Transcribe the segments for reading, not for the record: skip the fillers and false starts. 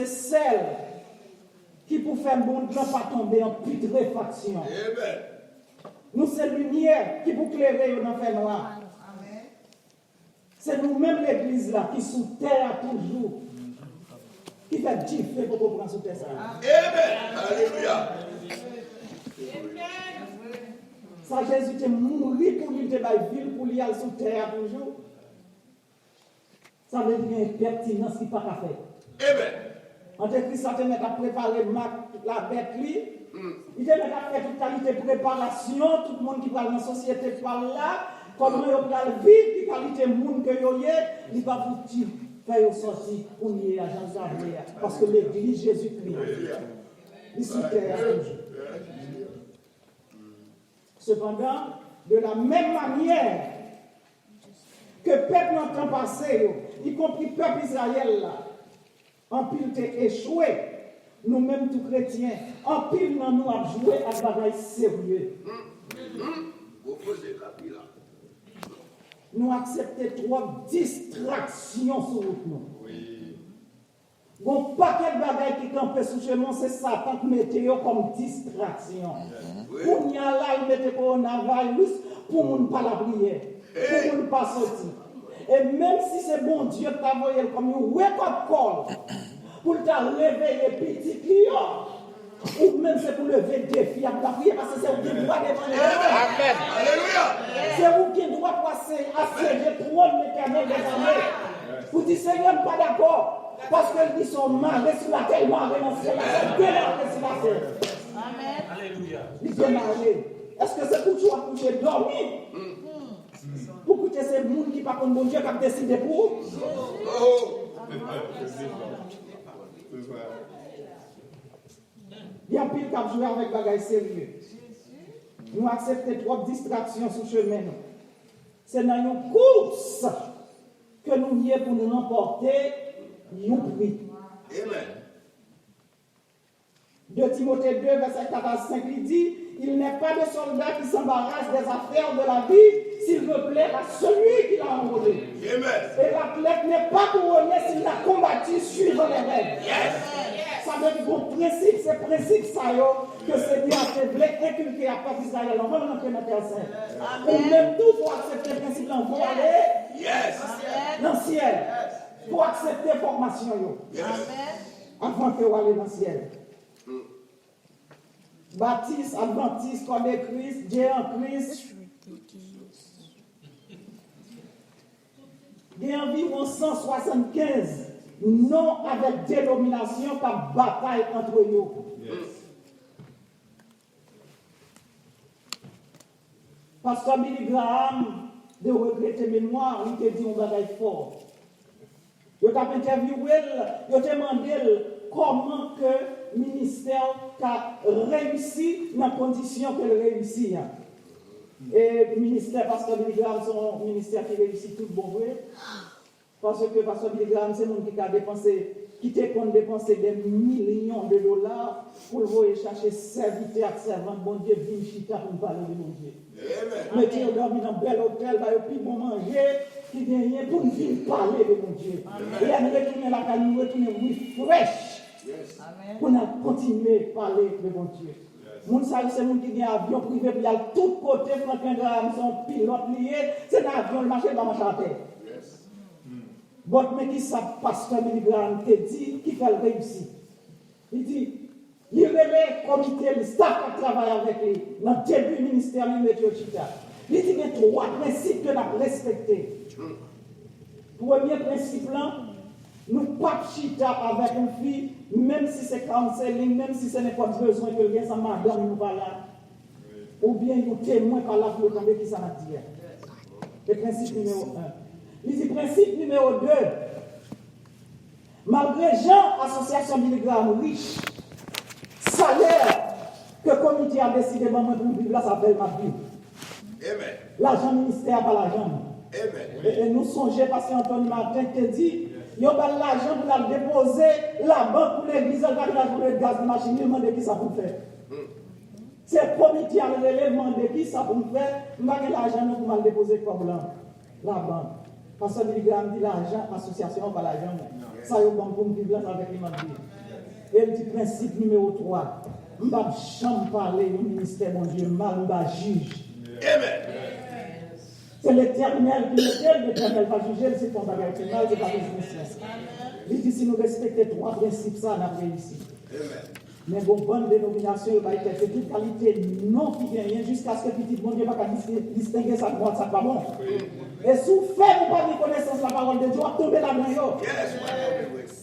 c'est celle qui pour faire bon Dieu pas tomber en putréfaction. Amen. Nous c'est lumière qui pour clairer dans le noir. C'est nous-mêmes l'église là qui sous terre toujours. Qui fait differ pour comprendre sous terre ça. Amen. Alléluia. Ça Jésus est mourir pour lui, te bailler ville pour lui aller sous terre toujours. Ça veut dire une pertinence qui n'est pas qu'à faire. Amen. En te Christ, ça te met à préparer la bête lui. Il te met à faire toute qualité de préparation, tout le monde qui parle dans la société par là, comment il va vivre, qui qualité de monde que vous avez, il va vous faire sortir pour lier à Jean-Gabriel. Parce que l'église Jésus-Christ, ici, terre. Cependant, de la même manière que le peuple dans le temps passé, y compris le peuple Israël, là, en pile t'es échoué, nous-mêmes tous chrétiens, en pile nous avons joué à un bagage sérieux. Nous acceptons trop distractions sur nous. Bon, pas quel bagage qui campe sous chemin, c'est Satan qui met comme distraction. Pour n'y aller, il met coronavirus pour ne pas la prière, pour ne pas sortir. Et même si c'est bon Dieu qui t'a envoyé comme un wake-up call, pour te réveiller petit client, ou même c'est pour lever le défi à la prière, parce que c'est vous qui doit devant les Amen. Alléluia. C'est vous qui doit passer à siéger le trône l'éternel des armées. Vous dites, Seigneur, pas d'accord, parce qu'ils sont marrés sur la terre, marrés dans le ciel, démarrés sur la terre. Amen. Alléluia. Ils sont marrés. Est-ce que c'est pour toi coucher dormir? Pour écouter ces gens qui ne sont pas comme bon Dieu qui a décidé pour vous? Il y a pile qui a joué avec des bagages sérieux. Nous acceptons trop de distractions sur le chemin. C'est dans une course que nous y est pour nous remporter un prix. Amen. 2 Timothée 2, verset 4 à 5, il dit: il n'est pas de soldat qui s'embarrasse des affaires de la vie s'il veut plaire à celui qui l'a enrôlé. Amen. Et l'athlète n'est pas couronné s'il a combattu suivant les règles. Ça veut dire bon principe, c'est principe ça que c'est bien fait inculquer à peuple Israël. On va rentrer dans le saint. Ou même tout pour accepter le principe, on va aller dans le ciel. Pour accepter la formation. Avant que vous allez dans le ciel. Baptiste, Adventiste, comme Christ, Dieu en Christ. Il y a environ 175 noms avec dénomination par bataille entre eux. Pasteur Billy Graham, de regretter mémoire, il te dit un bagaille fort. Il t'a interviewé, il t'a demandé comment que le ministère a réussi dans les conditions qu'il réussit. Et le ministère, Pasteur Billy Graham, c'est un ministère qui réussit tout bon vrai. Parce que Pasteur Billy Graham, c'est un monde qui a dépensé, qui te compte dépenser des millions de dollars pour le chercher serviteur, servant, bon Dieu, vin chita pour parler de mon Dieu. Mais tu dormi dans un bel hôtel, il y a plus bon manger, qui vient pour venir parler de mon Dieu. Et à nous retourner la caille, nous retourner fresh. Pour continuer à parler de mon Dieu. Moun sa c'est moun qui a un avion privé puis il y a tout côté Franklin Graham son pilote lié, c'est un avion le marché dans ma terre. Bon mais qui ça pasteur Billy Graham te dit qui fait le réussir. Il dit il relève comité le staff qui travaille avec lui dans le début ministère il met Chita. Il dit il y a 3 principes que nous respecter. Premier principe là, nous pas chita avec une fille, même si c'est counseling, même si ce n'est pas besoin que le ça madame nous va là. Ou bien nous témoins par là pour tomber qui ça m'a dit. Le principe numéro 1. Il dit principe numéro 2. Malgré Jean, association Billy Graham riche, salaire que le comité a décidé pour vivre là, ça s'appelle ma vie. Amen. L'argent ministère par l'argent. Amen. Et nous songeons parce qu'Anthony Martin te dit, il y a l'argent pour la déposer, la banque pour l'église, elle va la de gaz de machine, il demande qui ça pour faire. C'est le comité à l'élément de qui ça pour faire, il va l'argent pour le déposer comme la banque. Parce que Billy Graham dit l'argent, association, pas l'argent. Ça y est, bon, pour me vivre là avec les mandats. Elle dit principe numéro 3. Je ne vais jamais parler au ministère, mon Dieu, mal, je vais juge. Amen. C'est l'Éternel qui l'Éternel va juger, c'est ton bagage final, c'est pas business. Il dit si nous respectons 3 principes, ça, on a réussi. Amen. Mais vos bonnes dénominations, il va être fait toute qualité non qui gagne jusqu'à ce que petit bon Dieu va distinguer ça de moi, ça pas bon. Et si vous faites ou pas de connaissance de la parole de Dieu, vous tombez là-dedans.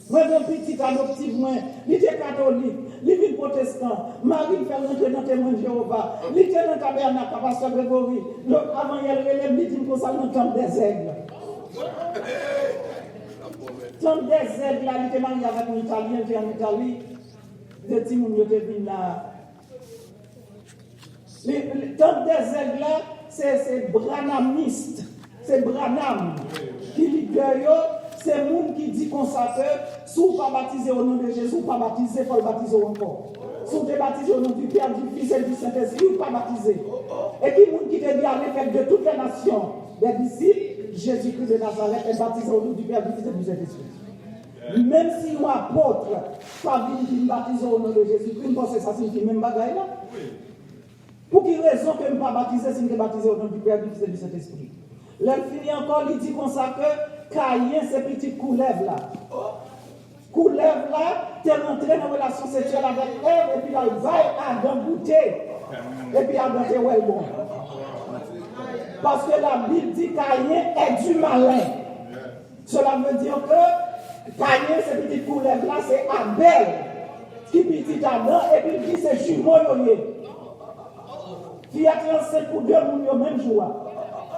Moi, mon petit adoptif, moi, il était catholique, il est protestant, Marie fait rentrer dans le témoin de Jéhovah, il était dans le tabernacle, pasteur Grégory, avant il relève, il dit qu'on s'en entend des aigles. Tant des aigles, là, il était marié avec un Italien, il était en Italie. De Timoun, il était venu là. Tant des aigles là, c'est branamiste. C'est Branham qui leader, c'est le monde qui dit qu'on s'appelle, si vous ne pas baptisé au nom de Jésus, pas baptisé, il faut le baptiser encore. Si vous êtes baptisé au nom du Père, du Fils et du Saint-Esprit, vous ne pas baptisé. Et qui monde qui te dit à l'évêque de toutes les nations, des disciples, Jésus-Christ de Nazareth est baptisé au nom du Père, du Fils et du Saint-Esprit. Même si un apôtre, pas venu qui me baptise au nom de Jésus-Christ, parce que ça signifie même bagaille là. Pour quelle raison que je ne pas baptisé si je ne baptisé au nom du Père, du Fils et du Saint-Esprit? L'elle finit encore, il dit comme ça que Caïn, c'est petite couleuvre là. Couleuvre là, tu es rentré dans une relation sexuelle avec elle, et puis là, il va à Adam goûter. Et puis Adam dit, ouais, bon. Parce que la Bible dit Caïn est du malin. Cela veut dire que Caïn, cette petite couleuvre là, c'est Abel. Qui petit Adam, et puis il dit, c'est jumeau. Qui a 35 coups de monde au même jour.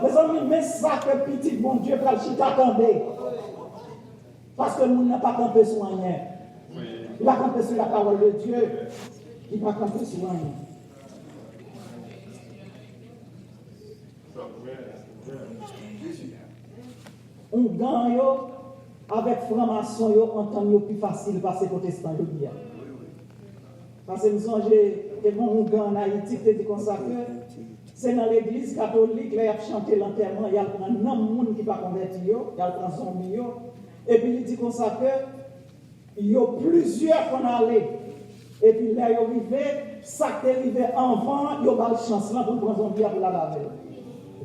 Les amis, mais ça que petit bon Dieu pour le chita attendez. Parce que nous n'avons pas campé sur rien. Il va camper sur la parole de Dieu. Il va camper sur rien. On gagne avec franc-maçon, on entend plus facile passer protestant de bien. Parce que nous sommes que mon gagne en Haïti, qui dit comme ça que c'est dans l'église catholique, là, il a chanté l'enterrement, il y a un monde qui va convertir, il y a un zombie, et puis il dit comme ça que il y a plusieurs qu'on allait. Et puis là, il est arrivé, ça qui est arrivé avant, il y a pas de chance là pour prendre zombie pour la laver.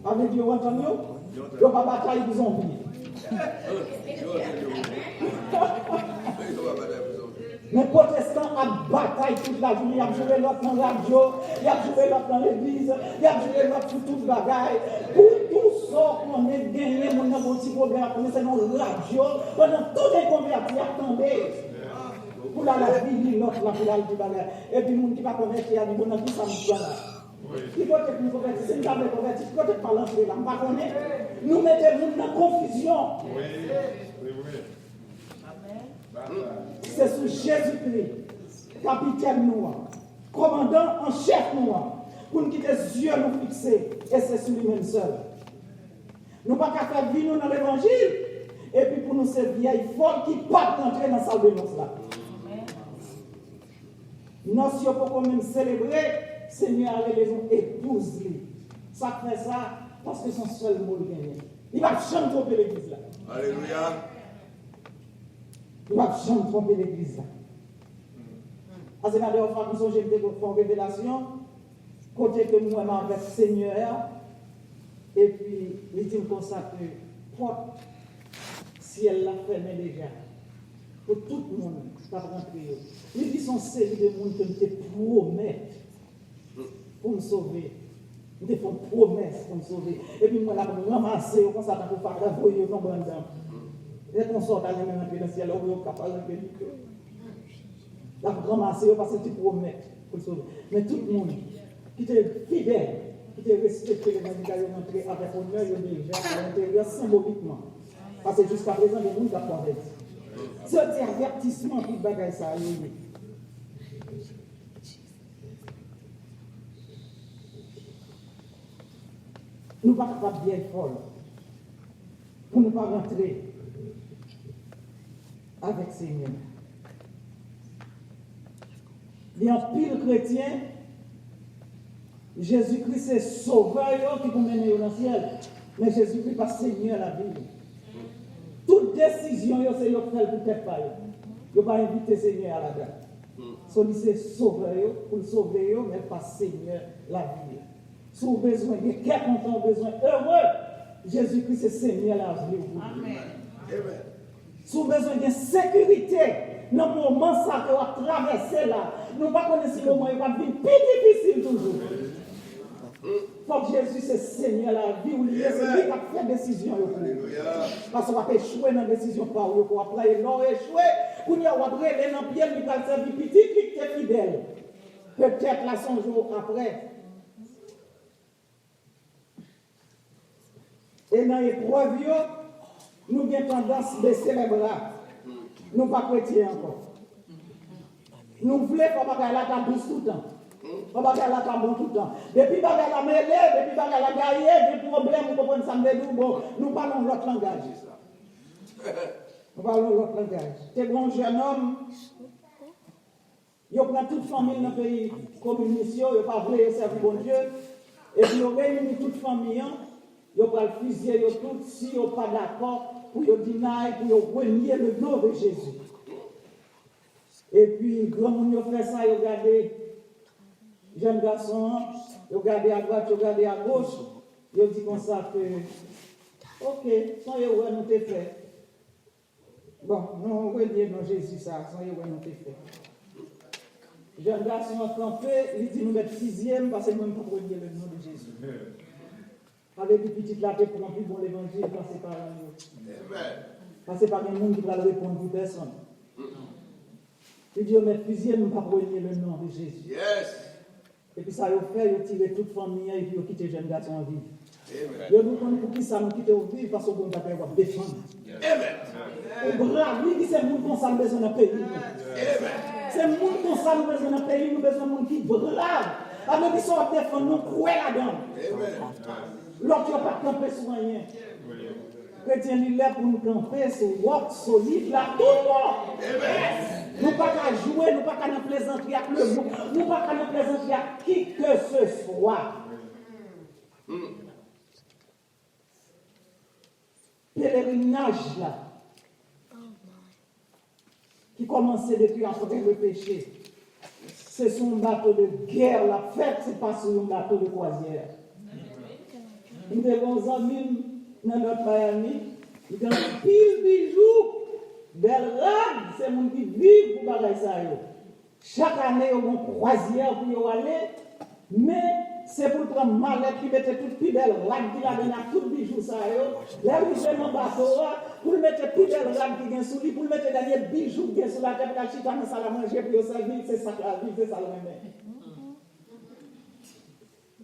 Avec Dieu, vous entendez? Il n'y a pas de bataille pour zombie. Les protestants ont bataille toute la journée, ils ont joué l'autre dans la radio, ils ont joué l'autre dans l'église, ils ont joué l'autre sur toute bagaille. Pour tout ça qu'on ait gagné, on a un petit problème, c'est dans la radio, pendant tous les convertis, ils ont tombé. Pour la vie, l'autre, pour la vie, et puis, les gens qui ne sont pas convertis, ils ont dit, bon, tout ça, nous sommes là. Qui peut être nous convertir? Si nous sommes convertis, qui peut être pas l'entrée là? Nous mettons dans la confusion. C'est sous Jésus-Christ, capitaine noir, commandant en chef noir, pour nous quitter les yeux nous fixer, et c'est sur lui-même seul. Nous ne pouvons pas faire vivre dans l'évangile, et puis pour nous ces vieilles folles qui partent entrer dans la salle de noces là. Nous pour quand même célébrer, Seigneur a les épouse lui. Ça fait ça parce que son seul mot gagné. Il va jamais tromper l'église là. Alléluia. Il va jamais tromper l'église là. Parce que la dernière fois, nous avons fait une révélation, côté que nous avons avec le Seigneur, et puis il dit comme ça que porte, si elle l'a fermé déjà, pour tout le monde qui va rentrer. Il dit son série de monde que nous te promettent pour nous sauver. Nous te font promesse pour nous sauver. Et puis moi, là, pour nous ramasser, comme ça, pour faire la voie, nous avons et qu'on sort dans le ciel, on est capable de faire. Là, pour ramasser, parce que tu promets pour le sauver. Mais tout le monde qui est fidèle, qui est respecté, les gens qui ont entré avec honneur, ils ont déjà à l'intérieur symboliquement. Parce que jusqu'à présent, les gens qui ont converti. C'est un avertissement pour bagaille ça. Nous ne sommes pas bien folles pour ne pas rentrer avec le Seigneur. Il y a un pile chrétien, Jésus-Christ est sauveur qui peut mener dans le ciel, mais Jésus-Christ n'est pas Seigneur la vie. Toute décision, c'est eux qui fait pour tête pas. Ils ne pas inviter le Seigneur à la date. Celui c'est sauveur, pour le sauver, mais pas Seigneur la vie. Si vous avez besoin de quel content, besoin heureux, Jésus-Christ est Seigneur la vie. Amen. Si vous avez besoin de sécurité, dans le moment ça que vous traversez là, nous ne connaissons pas si le moment il va venir plus difficile toujours. Il faut que Jésus c'est Seigneur la vie, ou c'est lui qui a fait décision. Parce qu'on va échouer dans la décision par vous, pour après non échouer, pour nous avoir les dans pied, il va servir petit, qui est fidèle. Peut-être là 100 jours après. Et dans l'épreuve, nous avons tendance à baisser les bras. Nous ne sommes pas chrétiens encore. Nous voulons pas la douce tout le temps. Pas la bon tout le temps. Depuis la mêlée, depuis la gaillée, des problèmes, nous comprenons ça, nous parlons l'autre langage. Nous parlons l'autre langage. C'est bon jeune homme. Il prend toute famille dans le pays communiste, il n'a pas voulu servir bon Dieu. Et puis il réunit toute famille. Il va le fusiller tout si il n'est pas d'accord pour le dîner, pour renier le nom de Jésus. Et puis, grand monde fait ça, il regarde jeune garçon, il regarde à droite, il regarde à gauche, il dit comme ça que, ok, sans yéhoué nous t'ai fait. Bon, nous renier non Jésus ça, sans yéhoué nous t'ai fait. Jeune garçon a campé, il dit nous mettre sixième parce que nous ne pouvons pas renier le nom de Jésus. Avec des petites lattes pour remplir bon l'évangile, passer par nous. Passer par un monde qui va répondre pour personne. Et Dieu met plusieurs, nous ne pouvons pas renier le nom de Jésus. Yes. Et puis ça, il fait, il tire toute famille et puis il quitte les jeunes garçons en vie. Il nous connaît pour qui ça nous quitte au vie parce qu'on va défendre. Amen. Au brave, lui, c'est le monde qu'on s'en besoin d'un pays. C'est le monde qu'on s'en besoin d'un pays, nous besoin d'un monde qui brave. Avec qui sont défendre, nous croyons là-dedans. L'autre n'a pas campé sur rien. Chrétien, il est là pour nous camper sur roc solide, là, tout le monde. Nous ne pouvons pas jouer, nous ne pouvons pas nous plaisanter avec le monde, nous ne pouvons pas nous plaisanter avec qui que ce soit. Pèlerinage là, qui commençait depuis après le péché, c'est son bateau de guerre, la fête, c'est pas sur un bateau de croisière. Nous avons amis dans notre Miami, ils ont pile bijoux, belle rade, c'est les gens qui vivent pour bagailler ça. Chaque année, ils ont une croisière pour y aller, mais c'est pour prendre mallette qui mettait toute plus belle rade qui a donné à tout bijoux ça. Là, ils sont dans le bateau, pour mettre plus belle rade qui vient sous lui, pour mettre dernier bijoux qui vient sous la tête, pour la chita dans la manger, pour y servir, c'est ça la vie, c'est ça le même.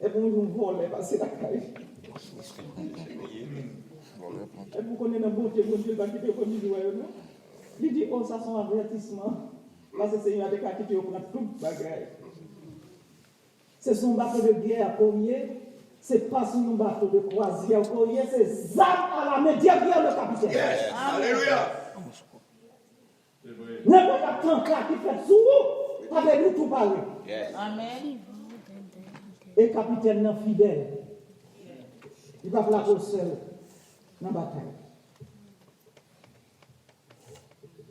Et pour nous voler, passer la caille. Et vous connaissez la beauté, vous Dieu va quitter comme il dit, non? Il dit, oh, ça c'est un avertissement. Parce que le Seigneur a dit qu'il y a tout bagaille. C'est son bateau de guerre, courrier. C'est pas son bateau de croisière, courrier. C'est ZAM à la main, derrière le capitaine. Yes. Alléluia. N'importe quel temps qui fait sous vous, avec nous tout parler. Yes. Amen. Et capitaine non fidèle. Il va placer au seul dans la bataille.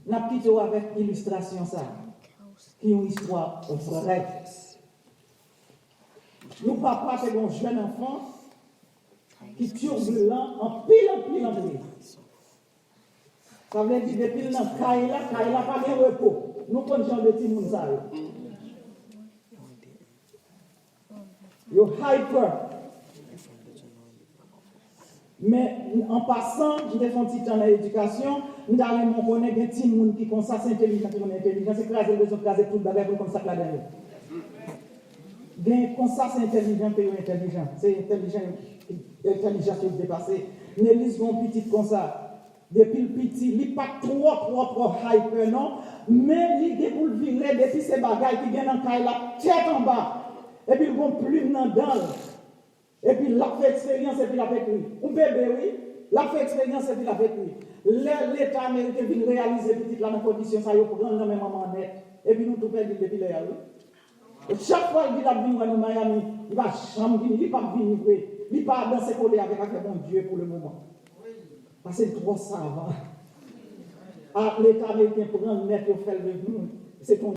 Nous avons quitté avec illustration ça, qui est une histoire vraie. Nous papa c'est un jeune enfant qui turbulent en pile. Ça veut dire depuis dans Kaila pas de repos. Nous connaissons des petits moun ça. Yo hyper. Mais en passant, je vais faire un petit temps dans l'éducation, nous allons connaître des petits gens qui sont ça, c'est intelligent, qui sont intelligents, c'est craser les autres, craser tout le bagage comme ça que la dernière. Bien, comme ça, c'est intelligent, pays intelligent. C'est intelligent qui est dépassé. Nélis une petite comme ça. Depuis le petit, il n'est pas trop hyper, non, mais il est pour le virer depuis ces bagages qui viennent dans la tête en bas. Et puis, il vont plus dans le et puis, il a fait expérience et puis il a fait lui. Un bébé, oui, il a fait expérience et puis il a fait lui. L'État américain vient réaliser petite la même condition, ça y est, pour prendre la même maman net. Et puis, nous tout perdons depuis les oui. Chaque fois qu'il a venu à Miami, il va chambre, il ne va pas venir, il ne va pas danser collé avec mon Dieu pour le moment. Parce que c'est trop savant. L'État américain prend net et fait le nous. C'est ton